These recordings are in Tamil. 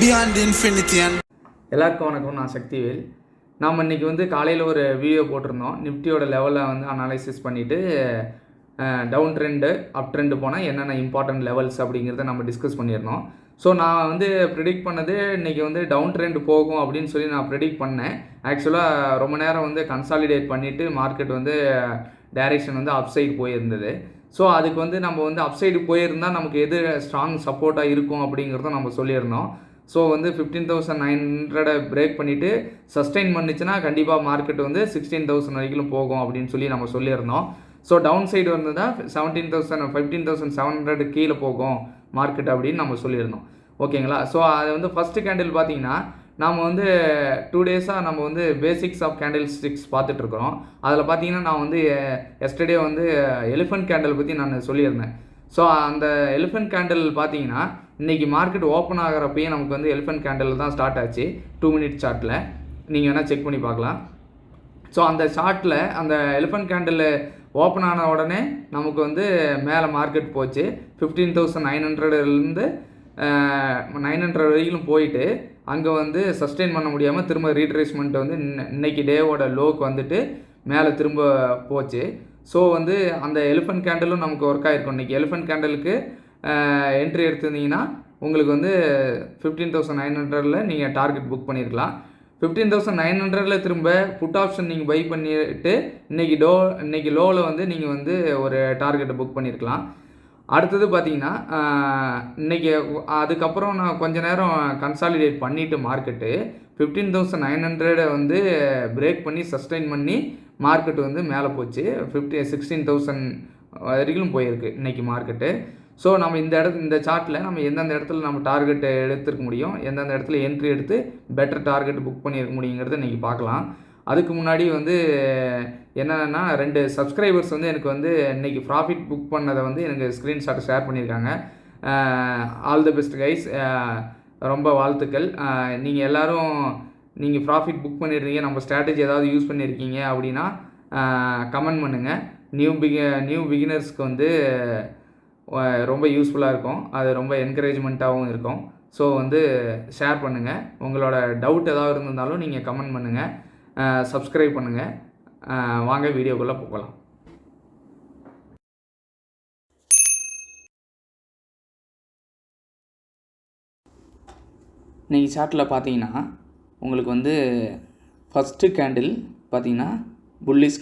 beyond infinity and எல்லாருக்கும் வணக்கம். நான் சக்திவேல். நாம் இன்றைக்கி வந்து காலையில் ஒரு வீடியோ போட்டிருந்தோம். நிஃப்டியோட லெவலை வந்து அனாலிசிஸ் பண்ணிவிட்டு டவுன் ட்ரெண்டு அப் ட்ரெண்டு போனால் என்னென்ன இம்பார்ட்டன்ட் லெவல்ஸ் அப்படிங்கிறத நம்ம டிஸ்கஸ் பண்ணியிருந்தோம். ஸோ நான் வந்து ப்ரிடிக்ட் பண்ணது இன்றைக்கி வந்து டவுன் ட்ரெண்டு போகும் அப்படின்னு சொல்லி நான் ப்ரிடிக்ட் பண்ணேன். ஆக்சுவலாக ரொம்ப நேரம் வந்து கன்சாலிடேட் பண்ணிவிட்டு மார்க்கெட் வந்து டைரெக்ஷன் வந்து அப் சைடு போயிருந்தது. ஸோ அதுக்கு வந்து நம்ம வந்து அப் சைடு போயிருந்தால் நமக்கு எது ஸ்ட்ராங் சப்போர்ட்டாக இருக்கும் அப்படிங்கிறத நம்ம சொல்லியிருந்தோம். ஸோ வந்து 15,900 பிரேக் பண்ணிவிட்டு சஸ்டெயின் பண்ணிச்சுன்னா கண்டிப்பாக மார்க்கெட் வந்து 16,000 வரைக்கும் போகும் அப்படின்னு சொல்லி நம்ம சொல்லியிருந்தோம். ஸோ டவுன் சைடு வந்ததா 15,700 கீழே போகும் மார்க்கெட் அப்படின்னு நம்ம சொல்லியிருந்தோம். ஓகேங்களா? ஸோ அது வந்து ஃபஸ்ட்டு கேண்டில் பார்த்தீங்கன்னா நாம் வந்து 2 டேஸாக நம்ம வந்து பேசிக்ஸ் ஆஃப் கேண்டில் ஸ்டிக்ஸ் பார்த்துட்ருக்குறோம். அதில் பார்த்தீங்கன்னா நான் வந்து எஸ்டர்டே வந்து எலிஃபென்ட் கேண்டில் பற்றி நான் சொல்லியிருந்தேன். ஸோ அந்த எலிஃபென்ட் கேண்டில் பார்த்தீங்கன்னா இன்றைக்கி மார்க்கெட் ஓப்பன் ஆகிறப்பயே நமக்கு வந்து எலிஃபென்ட் கேண்டில் தான் ஸ்டார்ட் ஆச்சு 2 மினிட் சார்ட்டில். நீங்கள் வேணால் செக் பண்ணி பார்க்கலாம். ஸோ அந்த சார்ட்டில் அந்த எலிஃபென்ட் கேண்டில் ஓப்பன் ஆன உடனே நமக்கு வந்து மேலே மார்க்கெட் போச்சு 15,900லேருந்து 900 வரைக்கும் போயிட்டு அங்கே வந்து சஸ்டெயின் பண்ண முடியாமல் திரும்ப ரீட்ரேஸ்மெண்ட் வந்து இன்னைக்கு டேவோட லோக்கு வந்துட்டு மேலே திரும்ப போச்சு. ஸோ வந்து அந்த எலிஃபென்ட் கேண்டலும் நமக்கு ஒர்க் ஆகிருக்கும். இன்றைக்கி எலிஃபென்ட் கேண்டலுக்கு என்ட்ரி எடுத்திருந்தீங்கன்னா உங்களுக்கு வந்து 15,900ல் நீங்கள் டார்கெட் புக் பண்ணியிருக்கலாம். 15,900ல் திரும்ப புட் ஆப்ஷன் நீங்கள் பை பண்ணிவிட்டு இன்றைக்கி லோவில் வந்து நீங்கள் வந்து ஒரு டார்கெட்டை புக் பண்ணியிருக்கலாம். அடுத்தது பார்த்தீங்கன்னா இன்றைக்கி அதுக்கப்புறம் நான் கொஞ்சம் நேரம் கன்சாலிடேட் பண்ணிவிட்டு மார்க்கெட்டு 15,900 வந்து பிரேக் பண்ணி சஸ்டெயின் பண்ணி மார்க்கெட் வந்து மேலே போச்சு 16,000 வரைக்கும் போயிருக்கு இன்றைக்கி மார்க்கெட்டு. ஸோ நம்ம இந்த சார்ட்டில் நம்ம எந்தெந்த இடத்துல நம்ம டார்கெட் எடுத்துருக்க முடியும், எந்தெந்த இடத்துல என்ட்ரி எடுத்து பெட்டர் டார்கெட் புக் பண்ணியிருக்க முடியுங்கிறத இன்றைக்கி பார்க்கலாம். அதுக்கு முன்னாடி வந்து என்னென்னா 2 சப்ஸ்கிரைபர்ஸ் வந்து எனக்கு வந்து இன்றைக்கி ப்ராஃபிட் புக் பண்ணதை வந்து எனக்கு ஸ்க்ரீன்ஷாட்டை ஷேர் பண்ணியிருக்காங்க. ஆல் தி பெஸ்ட் கைஸ், ரொம்ப வாழ்த்துக்கள். நீங்கள் எல்லோரும் நீங்கள் ப்ராஃபிட் புக் பண்ணிடுறீங்க, நம்ம ஸ்ட்ராட்டஜி ஏதாவது யூஸ் பண்ணியிருக்கீங்க அப்படின்னா கமெண்ட் பண்ணுங்கள். நியூ பிகினர்ஸ்க்கு வந்து ரொம்ப யூஸ்ஃபுல்லாக இருக்கும், அது ரொம்ப என்கரேஜ்மெண்ட்டாகவும் இருக்கும். ஸோ வந்து ஷேர் பண்ணுங்கள். உங்களோட டவுட் ஏதாவது இருந்திருந்தாலும் நீங்கள் கமெண்ட் பண்ணுங்கள், சப்ஸ்கிரைப் பண்ணுங்கள். வாங்க வீடியோக்குள்ளே போகலாம். இன்றைக்கி சார்ட்டில் பார்த்தீங்கன்னா உங்களுக்கு வந்து ஃபஸ்ட்டு கேண்டில் பார்த்தீங்கன்னா bullish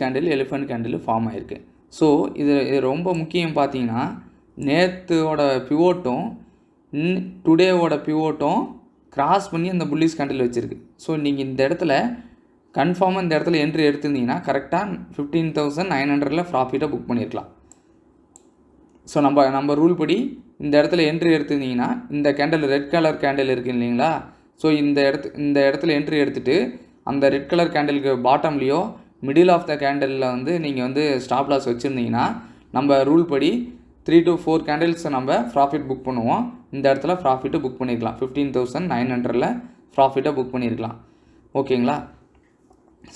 candle elephant candle form ஆகிருக்கு. ஸோ இது ரொம்ப முக்கியம். பார்த்தீங்கன்னா நேற்றோட பிவோட்டும் டுடேவோட பிவோட்டும் கிராஸ் பண்ணி அந்த புல்லிஷ் கேண்டில் வச்சுருக்கு. ஸோ நீங்கள் இந்த இடத்துல கன்ஃபார்மாக இந்த இடத்துல என்ட்ரி எடுத்திருந்தீங்கன்னா கரெக்டாக 15,900ல் ப்ராஃபிட்டை புக் பண்ணியிருக்கலாம். ஸோ நம்ம ரூல் படி இந்த இடத்துல என்ட்ரி எடுத்திருந்தீங்கன்னா இந்த கேண்டில் ரெட் கலர் கேண்டில் இருக்குது இல்லைங்களா? ஸோ இந்த இடத்துல என்ட்ரி எடுத்துகிட்டு அந்த ரெட் கலர் கேண்டிலுக்கு பாட்டம்லேயோ மிடில் ஆஃப் த கேண்டிலில் வந்து நீங்கள் வந்து ஸ்டாப் லாஸ் வச்சுருந்தீங்கன்னா நம்ம ரூல் படி 3 to 4 கேண்டில்ஸை நம்ம ப்ராஃபிட் புக் பண்ணுவோம். இந்த இடத்துல ப்ராஃபிட்டை புக் பண்ணியிருக்கலாம். 15,900ல் ப்ராஃபிட்டை புக் பண்ணியிருக்கலாம். ஓகேங்களா?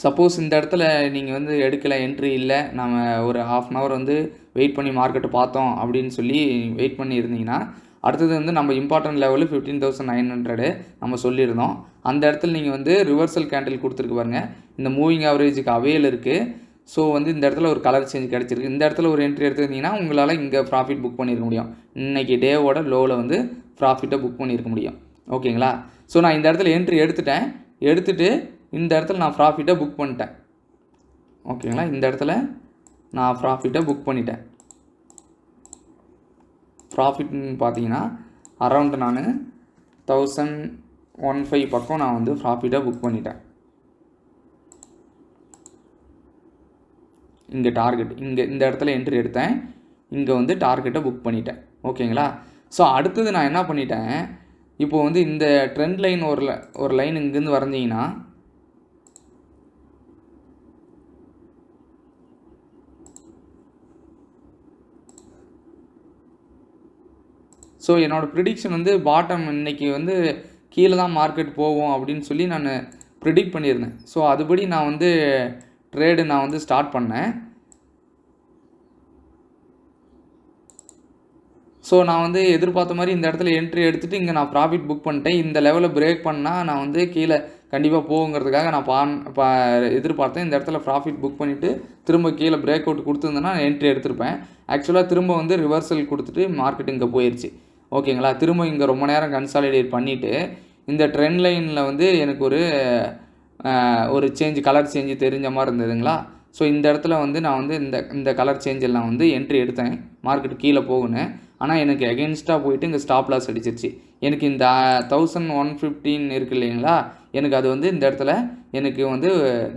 சப்போஸ் இந்த இடத்துல நீங்கள் வந்து எடுக்கலை, என்ட்ரி இல்லை, நம்ம ஒரு ½ hour வந்து வெயிட் பண்ணி மார்க்கெட்டை பார்த்தோம் அப்படின்னு சொல்லி வெயிட் பண்ணியிருந்தீங்கன்னா அடுத்தது வந்து நம்ம இம்பார்ட்டன்ட் லெவலு 15,900 நம்ம சொல்லியிருந்தோம். அந்த இடத்துல நீங்கள் வந்து ரிவர்சல் கேண்டில் கொடுத்துருக்கு பாருங்கள். இந்த மூவிங் ஆவரேஜுக்கு அவையில் இருக்குது. ஸோ வந்து இந்த இடத்துல ஒரு கலர் சேஞ்ச் கிடச்சிருக்கு. இந்த இடத்துல ஒரு என்ட்ரி எடுத்துருந்தீங்கன்னா உங்களால் இங்கே ப்ராஃபிட் புக் பண்ணியிருக்க முடியும். இன்றைக்கி டேவோட லோவில் வந்து ப்ராஃபிட்டை புக் பண்ணியிருக்க முடியும். ஓகேங்களா? ஸோ நான் இந்த இடத்துல என்ட்ரி எடுத்துகிட்டு இந்த இடத்துல நான் ப்ராஃபிட்டை புக் பண்ணிட்டேன். ஓகேங்களா? இந்த இடத்துல நான் ப்ராஃபிட்டை புக் பண்ணிட்டேன். ப்ராஃபிட்னு பார்த்தீங்கன்னா அரௌண்ட் நான் 1,015 பக்கம் நான் வந்து ப்ராஃபிட்டை புக் பண்ணிட்டேன். இங்கே டார்கெட் இந்த இடத்துல என்ட்ரி எடுத்தேன், இங்கே வந்து டார்கெட்டை புக் பண்ணிட்டேன். ஓகேங்களா? ஸோ அடுத்தது நான் என்ன பண்ணிட்டேன், இப்போது வந்து இந்த ட்ரெண்ட் லைன் ஒரு லைன் இங்கேருந்து வரைஞ்சிங்கன்னா ஸோ என்னோடய ப்ரிடிக்ஷன் வந்து பாட்டம் இன்றைக்கி வந்து கீழே தான் மார்க்கெட் போகும் அப்படின்னு சொல்லி நான் ப்ரிடிக்ட் பண்ணியிருந்தேன். ஸோ அதுபடி நான் வந்து ட்ரேடு நான் வந்து ஸ்டார்ட் பண்ணேன். ஸோ நான் வந்து எதிர்பார்த்த மாதிரி இந்த இடத்துல என்ட்ரி எடுத்துகிட்டு இங்கே நான் ப்ராஃபிட் புக் பண்ணிட்டேன். இந்த லெவலில் பிரேக் பண்ணால் நான் வந்து கீழே கண்டிப்பாக போகுங்கிறதுக்காக நான் எதிர்பார்த்தேன். இந்த இடத்துல ப்ராஃபிட் புக் பண்ணிவிட்டு திரும்ப கீழே பிரேக் அவுட் கொடுத்துருந்தேன்னா என்ட்ரி எடுத்திருப்பேன். ஆக்சுவலாக திரும்ப வந்து ரிவர்சல் கொடுத்துட்டு மார்க்கெட் இங்கே போயிடுச்சு. ஓகேங்களா, திரும்ப இங்கே ரொம்ப நேரம் கன்சாலிடேட் பண்ணிவிட்டு இந்த ட்ரெண்ட் லைனில் வந்து எனக்கு ஒரு கலர் சேஞ்சு தெரிஞ்ச மாதிரி இருந்ததுங்களா. ஸோ இந்த இடத்துல வந்து நான் வந்து இந்த கலர் சேஞ்செல்லாம் வந்து என்ட்ரி எடுத்தேன் மார்க்கெட் கீழே போகணும். ஆனால் எனக்கு எகென்ஸ்டாக போயிட்டு இங்கே ஸ்டாப் லாஸ் அடிச்சிருச்சு. எனக்கு இந்த 1115 இருக்குது இல்லைங்களா, எனக்கு அது வந்து இந்த இடத்துல எனக்கு வந்து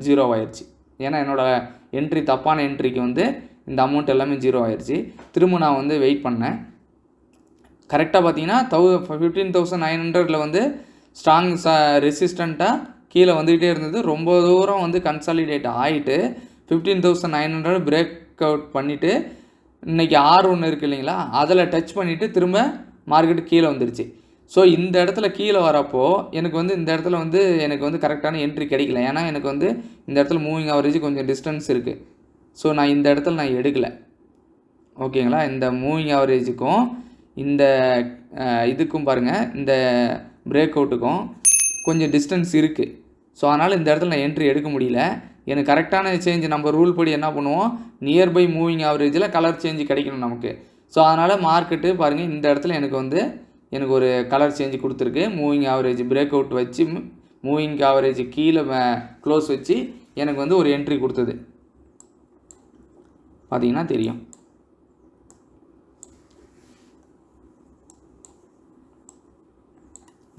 0 ஆயிடுச்சு. ஏன்னா என்னோடய என்ட்ரி தப்பான என்ட்ரிக்கு வந்து இந்த அமௌண்ட் எல்லாமே 0 ஆயிடுச்சு. திரும்ப நான் வந்து வெயிட் பண்ணேன். கரெக்டாக பார்த்தீங்கன்னா 15,900 வந்து ஸ்ட்ராங் ரெசிஸ்டண்ட்டாக கீழே வந்துக்கிட்டே இருந்தது. ரொம்ப தூரம் வந்து கன்சாலிடேட் ஆகிட்டு 15,900 பிரேக் அவுட் பண்ணிவிட்டு இன்றைக்கி R1 இருக்குது இல்லைங்களா, அதில் டச் பண்ணிவிட்டு திரும்ப மார்க்கெட்டு கீழே வந்துருச்சு. ஸோ இந்த இடத்துல கீழே வரப்போ எனக்கு வந்து இந்த இடத்துல வந்து எனக்கு வந்து கரெக்டான என்ட்ரி கிடைக்கல. ஏன்னா எனக்கு வந்து இந்த இடத்துல மூவிங் ஆவரேஜ் கொஞ்சம் டிஸ்டன்ஸ் இருக்குது. ஸோ நான் இந்த இடத்துல நான் எடுக்கலை. ஓகேங்களா, இந்த மூவிங் ஆவரேஜுக்கும் இந்த இதுக்கும் பாருங்கள், இந்த பிரேக் அவுட்டுக்கும் கொஞ்சம் டிஸ்டன்ஸ் இருக்குது. ஸோ அதனால் இந்த இடத்துல நான் என்ட்ரி எடுக்க முடியல. எனக்கு கரெக்டான சேஞ்ச் நம்ம ரூல் படி என்ன பண்ணுவோம், நியர்பை மூவிங் ஆவரேஜில் கலர் சேஞ்சு கிடைக்கணும் நமக்கு. ஸோ அதனால் மார்க்கெட்டு பாருங்கள் இந்த இடத்துல எனக்கு ஒரு கலர் சேஞ்சு கொடுத்துருக்கு. மூவிங் ஆவரேஜ் பிரேக் அவுட் வச்சு மூவிங் ஆவரேஜ் கீழே க்ளோஸ் வச்சு எனக்கு வந்து ஒரு என்ட்ரி கொடுத்தது. பார்த்தீங்கன்னா தெரியும்.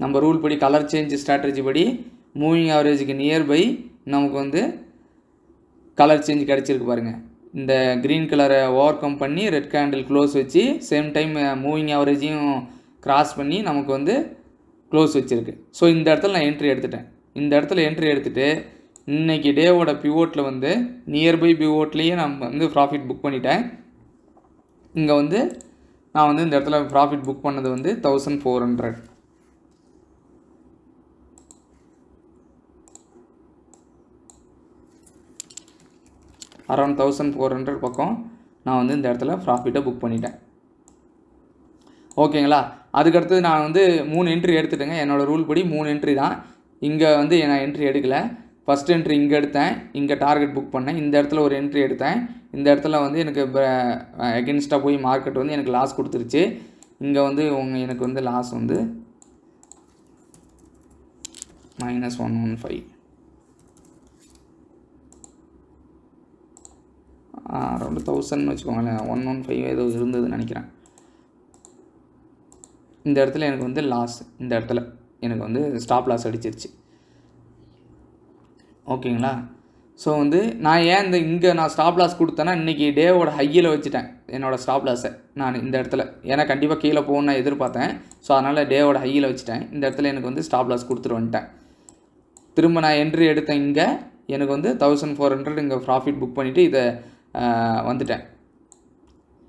நம்ம ரூல் படி கலர் சேஞ்ச் ஸ்ட்ராட்டஜி படி மூவிங் ஆவரேஜுக்கு நியர்பை நமக்கு வந்து கலர் சேஞ்ச் கிடச்சிருக்கு பாருங்கள். இந்த க்ரீன் கலரை ஓவர் கம் பண்ணி ரெட் கேண்டில் க்ளோஸ் வச்சு சேம் டைம் மூவிங் ஆவரேஜையும் கிராஸ் பண்ணி நமக்கு வந்து க்ளோஸ் வச்சுருக்கு. ஸோ இந்த இடத்துல நான் என்ட்ரி எடுத்துட்டேன். இந்த இடத்துல என்ட்ரி எடுத்துகிட்டு இன்றைக்கி டேவோட பிவோட்டில் வந்து நியர்பை பிவோட்லேயே நம்ம வந்து ப்ராஃபிட் புக் பண்ணிட்டேன். இங்கே வந்து நான் வந்து இந்த இடத்துல ப்ராஃபிட் புக் பண்ணது வந்து 1400. அரௌண்ட் 1400 பக்கம் நான் வந்து இந்த இடத்துல ப்ராஃபிட்டை புக் பண்ணிட்டேன். ஓகேங்களா, அதுக்கடுத்து நான் வந்து 3 என்ட்ரி எடுத்துட்டேங்க. என்னோடய ரூல் படி 3 என்ட்ரி தான். இங்கே வந்து நான் என்ட்ரி எடுக்கலை. ஃபஸ்ட் என்ட்ரி இங்கே எடுத்தேன், இங்கே டார்கெட் புக் பண்ணேன். இந்த இடத்துல ஒரு என்ட்ரி எடுத்தேன். இந்த இடத்துல வந்து எனக்கு எகென்ஸ்டாக போய் மார்க்கெட் வந்து எனக்கு லாஸ் கொடுத்துருச்சு. இங்கே வந்து எனக்கு வந்து லாஸ் வந்து -115 அரௌண்ட் 1000 வச்சுக்கோங்களேன். 115 ஏதோ இருந்ததுன்னு நினைக்கிறேன். இந்த இடத்துல எனக்கு வந்து லாஸ், இந்த இடத்துல எனக்கு வந்து ஸ்டாப் லாஸ் அடிச்சிருச்சு. ஓகேங்களா, ஸோ வந்து நான் ஏன் இங்கே நான் ஸ்டாப் லாஸ் கொடுத்தேன்னா இன்றைக்கி டேவோட ஹையில் வச்சுட்டேன் என்னோடய ஸ்டாப் லாஸை நான் இந்த இடத்துல. ஏன்னா கண்டிப்பாக கீழே போகணுன்னு நான் எதிர்பார்த்தேன். ஸோ அதனால் டேவோட ஹையில் வச்சுட்டேன். இந்த இடத்துல எனக்கு வந்து ஸ்டாப் லாஸ் கொடுத்துட்டு வந்துட்டேன். திரும்ப நான் என்ட்ரி எடுத்தேன். இங்கே எனக்கு வந்து 1400 இங்கே ப்ராஃபிட் புக் பண்ணிவிட்டு இதை வந்துட்டேன்.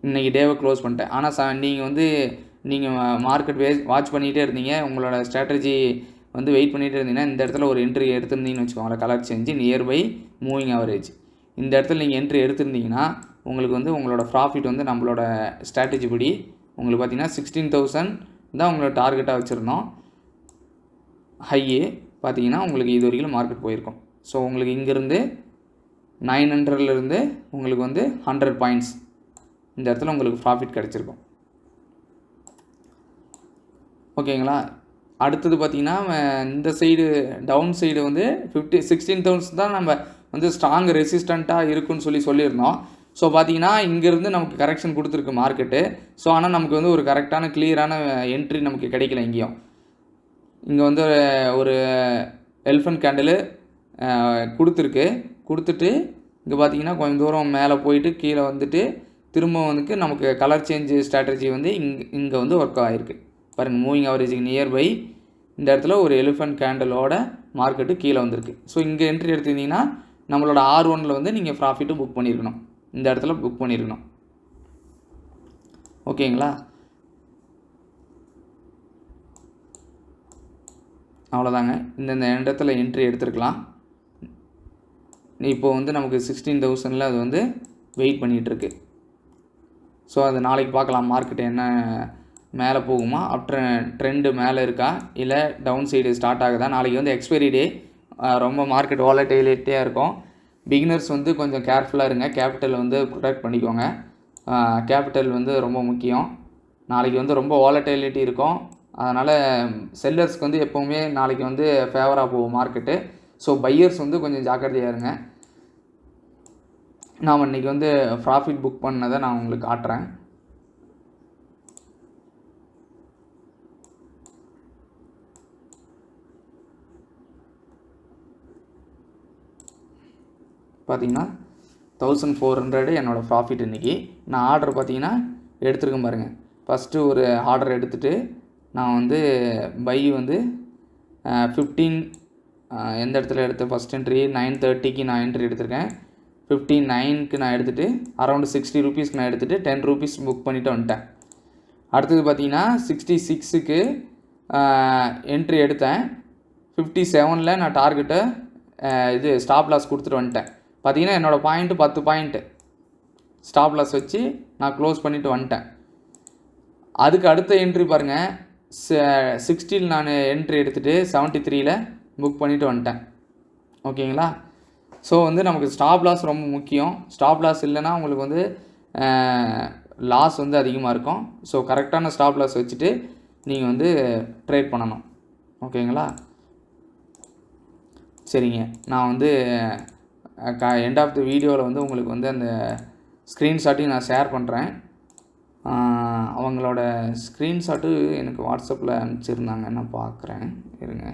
இன்றைக்கி டேவை க்ளோஸ் பண்ணிட்டேன். ஆனால் நீங்கள் மார்க்கெட் வாட்ச் பண்ணிகிட்டே இருந்தீங்க, உங்களோட ஸ்ட்ராட்டஜி வந்து வெயிட் பண்ணிகிட்டே இருந்தீங்கன்னா இந்த இடத்துல ஒரு என்ட்ரி எடுத்திருந்தீங்கன்னு வச்சுக்கோங்களேன். Colour change nearby moving average இந்த இடத்துல நீங்கள் என்ட்ரி எடுத்திருந்தீங்கன்னா உங்களுக்கு வந்து உங்களோட ப்ராஃபிட் வந்து நம்மளோட ஸ்ட்ராட்டஜி படி உங்களுக்கு பார்த்திங்கன்னா 16,000 தான் உங்களோட டார்கெட்டாக வச்சுருந்தோம். ஹையே பார்த்திங்கன்னா உங்களுக்கு இது வரைக்கும் மார்க்கெட் போயிருக்கும். ஸோ உங்களுக்கு இங்கேருந்து 900லேருந்து உங்களுக்கு வந்து 100 பாயிண்ட்ஸ் இந்த இடத்துல உங்களுக்கு ப்ராஃபிட் கிடச்சிருக்கும். ஓகேங்களா, அடுத்தது பார்த்திங்கன்னா இந்த சைடு டவுன் சைடு வந்து 16,000 தான் நம்ம வந்து ஸ்ட்ராங் ரெசிஸ்டண்ட்டாக இருக்குன்னு சொல்லியிருந்தோம். ஸோ பார்த்திங்கன்னா இங்கேருந்து நமக்கு கரெக்ஷன் கொடுத்துருக்கு மார்க்கெட்டு. ஸோ ஆனால் நமக்கு வந்து ஒரு கரெக்டான கிளியரான என்ட்ரி நமக்கு கிடைக்கல. இங்கேயும் இங்கே வந்து ஒரு எலிஃபண்ட் கேண்டில் கொடுத்துட்டு இங்கே பார்த்திங்கன்னா கொஞ்சம் தூரம் மேலே போயிட்டு கீழே வந்துட்டு திரும்ப வந்து நமக்கு கலர் சேஞ்சு ஸ்ட்ராட்டஜி வந்து இங்கே வந்து ஒர்க் ஆகிருக்கு பாருங்கள். மூவிங் ஆவரேஜுக்கு நியர்பை இந்த இடத்துல ஒரு எலிஃபண்ட் கேண்டலோட மார்க்கெட்டு கீழே வந்திருக்கு. ஸோ இங்கே என்ட்ரி எடுத்துருந்தீங்கன்னா நம்மளோட R1 வந்து நீங்கள் ப்ராஃபிட்டும் புக் பண்ணியிருக்கணும். இந்த இடத்துல புக் பண்ணியிருக்கணும். ஓகேங்களா, அவ்வளோதாங்க. இந்த இடத்துல என்ட்ரி எடுத்துருக்கலாம். இப்போ வந்து நமக்கு 16,000 அது வந்து வெயிட் பண்ணிகிட்ருக்கு. ஸோ அது நாளைக்கு பார்க்கலாம் மார்க்கெட் என்ன மேலே போகுமா, ட்ரெண்டு மேலே இருக்கா இல்லை டவுன் சைடு ஸ்டார்ட் ஆகுதா. நாளைக்கு வந்து எக்ஸ்பைரி டே, ரொம்ப மார்க்கெட் வாலட்டிலிட்டியாக இருக்கும். பிகினர்ஸ் வந்து கொஞ்சம் கேர்ஃபுல்லாக இருங்க. கேபிட்டல் வந்து ப்ரொடெக்ட் பண்ணிக்கோங்க. கேபிட்டல் வந்து ரொம்ப முக்கியம். நாளைக்கு வந்து ரொம்ப வாலட்டிலிட்டி இருக்கும். அதனால் செல்லர்ஸ்க்கு வந்து எப்போவுமே நாளைக்கு வந்து ஃபேவராக போகும் மார்க்கெட்டு. ஸோ பையர்ஸ் வந்து கொஞ்சம் ஜாக்கிரதையாக இருங்க. நான் இன்றைக்கி வந்து ப்ராஃபிட் புக் பண்ணதை நான் உங்களுக்கு காட்டுறேன். பார்த்தீங்கன்னா 1400 என்னோடய ப்ராஃபிட் இன்றைக்கி. நான் ஆர்டர் பார்த்தீங்கன்னா எடுத்துருக்கேன் பாருங்கள். ஃபஸ்ட்டு ஒரு ஆர்டர் எடுத்துகிட்டு நான் வந்து பை வந்து 15 எந்த இடத்துல எடுத்தேன், ஃபஸ்ட் என்ட்ரி 9:30க்கு நான் என்ட்ரி எடுத்திருக்கேன். 59க்கு நான் எடுத்துகிட்டு அரௌண்டு 60 ரூபீஸ்க்கு நான் எடுத்துகிட்டு 10 ரூபீஸ் புக் பண்ணிவிட்டு வந்துட்டேன். அடுத்தது பார்த்தீங்கன்னா 66க்கு என்ட்ரி எடுத்தேன். 57ல் நான் டார்கெட்டை இது ஸ்டாப் லாஸ் கொடுத்துட்டு வந்துட்டேன். பார்த்தீங்கன்னா என்னோடய பாயிண்ட்டு 10 பாயிண்ட்டு ஸ்டாப் லாஸ் வச்சு நான் க்ளோஸ் பண்ணிவிட்டு வந்துட்டேன். அதுக்கு அடுத்த என்ட்ரி பாருங்கள், 60ல் நான் என்ட்ரி எடுத்துகிட்டு 73ல் புக் பண்ணிவிட்டு வந்துட்டேன். ஓகேங்களா. ஸோ வந்து நமக்கு ஸ்டாப் லாஸ் ரொம்ப முக்கியம். ஸ்டாப் லாஸ் இல்லைன்னா உங்களுக்கு வந்து லாஸ் வந்து அதிகமாக இருக்கும். ஸோ கரெக்டான ஸ்டாப் லாஸ் வச்சுட்டு நீங்கள் வந்து ட்ரேட் பண்ணணும். ஓகேங்களா. சரிங்க, நான் வந்து எண்ட் ஆஃப் த வீடியோவில் வந்து உங்களுக்கு வந்து அந்த ஸ்க்ரீன்ஷாட்டையும் நான் ஷேர் பண்ணுறேன். அவங்களோட ஸ்க்ரீன்ஷாட்டு எனக்கு வாட்ஸ்அப்பில் அனுப்பிச்சிருந்தாங்க, நான் பார்க்குறேன் இருங்க.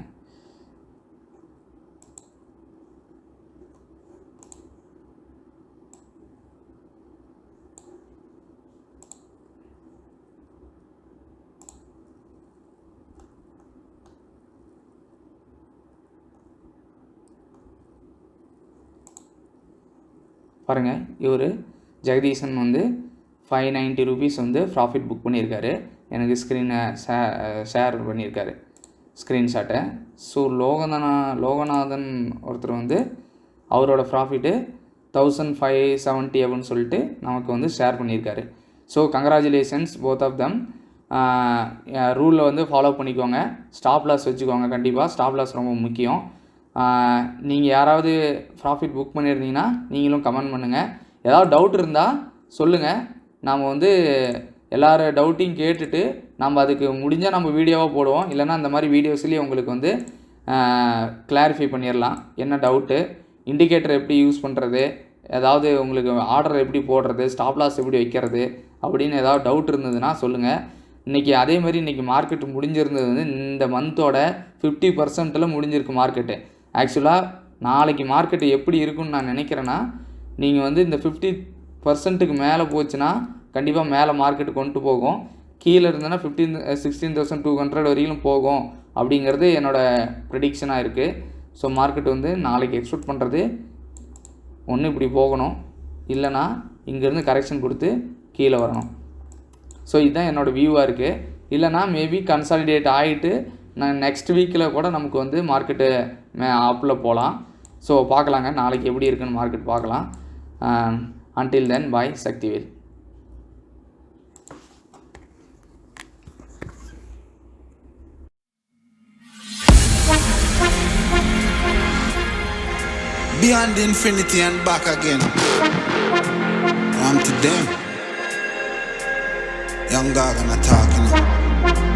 பாருங்கள், இவர் ஜெகதீசன் வந்து 590 ரூபீஸ் வந்து ப்ராஃபிட் புக் பண்ணியிருக்காரு. எனக்கு ஷேர் பண்ணியிருக்காரு ஸ்க்ரீன்ஷாட்டை. ஸோ லோகநாதன் ஒருத்தர் வந்து அவரோட ப்ராஃபிட்டு 1570 அப்படின்னு சொல்லிட்டு நமக்கு வந்து ஷேர் பண்ணியிருக்காரு. So congratulations both of them. ரூலில் வந்து ஃபாலோ பண்ணிக்கோங்க. ஸ்டாப் லாஸ் வச்சுக்கோங்க. கண்டிப்பாக ஸ்டாப் லாஸ் ரொம்ப முக்கியம். நீங்கள் யாராவது ப்ராஃபிட் புக் பண்ணியிருந்தீங்கன்னா நீங்களும் கமெண்ட் பண்ணுங்கள். ஏதாவது டவுட் இருந்தால் சொல்லுங்கள். நாம் வந்து எல்லோரும் டவுட்டையும் கேட்டுட்டு நம்ம அதுக்கு முடிஞ்சால் நம்ம வீடியோவாக போடுவோம். இல்லைனா அந்த மாதிரி வீடியோஸ்லேயே உங்களுக்கு வந்து கிளாரிஃபை பண்ணிடலாம். என்ன டவுட்டு, இண்டிகேட்டர் எப்படி யூஸ் பண்ணுறது, ஏதாவது உங்களுக்கு ஆர்டர் எப்படி போடுறது, ஸ்டாப் லாஸ் எப்படி வைக்கிறது அப்படின்னு ஏதாவது டவுட் இருந்ததுன்னா சொல்லுங்கள். இன்றைக்கி அதேமாதிரி இன்றைக்கி மார்க்கெட்டு முடிஞ்சிருந்தது வந்து இந்த மந்தோட 50% முடிஞ்சிருக்கு மார்க்கெட்டு. ஆக்சுவலாக நாளைக்கு மார்க்கெட்டு எப்படி இருக்குன்னு நான் நினைக்கிறேன்னா, நீங்கள் வந்து இந்த 50%க்கு மேலே போச்சுன்னா கண்டிப்பாக மேலே மார்க்கெட்டு கொண்டு போகும். கீழே இருந்ததுன்னா 16,200 வரையிலும் போகும் அப்படிங்கிறது என்னோடய ப்ரெடிக்ஷனாக இருக்குது. ஸோ மார்க்கெட் வந்து நாளைக்கு எக்ஸ்பெக்ட் பண்ணுறது ஒன்று இப்படி போகணும், இல்லைனா இங்கேருந்து கரெக்ஷன் கொடுத்து கீழே வரணும். ஸோ இதுதான் என்னோடய வியூவாக இருக்குது. இல்லைனா மேபி கன்சாலிடேட் ஆகிட்டு நான் நெக்ஸ்ட் வீக்கில் கூட நமக்கு வந்து மார்க்கெட்டு அப்பில் போகலாம். ஸோ பார்க்கலாங்க, நாளைக்கு எப்படி இருக்குன்னு மார்க்கெட் பார்க்கலாம். until then, bye. Sakthivel. Beyond infinity and back again. I'm to them. Young Gaga not talking.